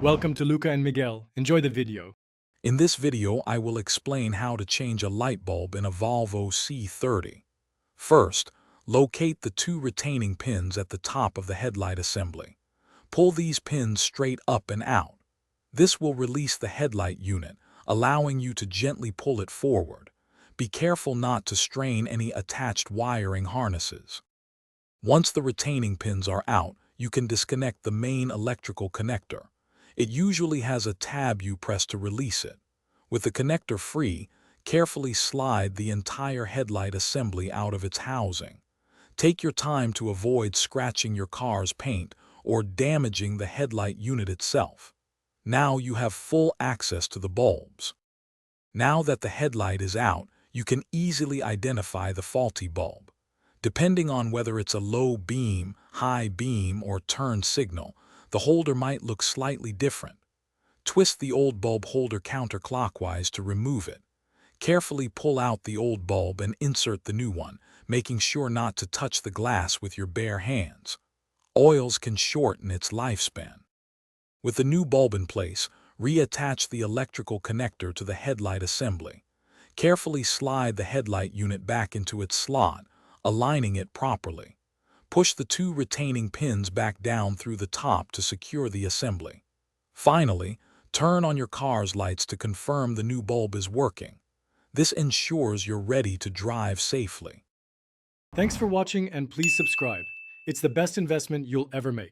Welcome to Luca and Miguel. Enjoy the video. In this video, I will explain how to change a light bulb in a Volvo C30. First, locate the two retaining pins at the top of the headlight assembly. Pull these pins straight up and out. This will release the headlight unit, allowing you to gently pull it forward. Be careful not to strain any attached wiring harnesses. Once the retaining pins are out, you can disconnect the main electrical connector. It usually has a tab you press to release it. With the connector free, carefully slide the entire headlight assembly out of its housing. Take your time to avoid scratching your car's paint or damaging the headlight unit itself. Now you have full access to the bulbs. Now that the headlight is out, you can easily identify the faulty bulb. Depending on whether it's a low beam, high beam, or turn signal, the holder might look slightly different. Twist the old bulb holder counterclockwise to remove it. Carefully pull out the old bulb and insert the new one, making sure not to touch the glass with your bare hands. Oils can shorten its lifespan. With the new bulb in place, reattach the electrical connector to the headlight assembly. Carefully slide the headlight unit back into its slot, aligning it properly. Push the two retaining pins back down through the top to secure the assembly. Finally, turn on your car's lights to confirm the new bulb is working. This ensures you're ready to drive safely. Thanks for watching and please subscribe. It's the best investment you'll ever make.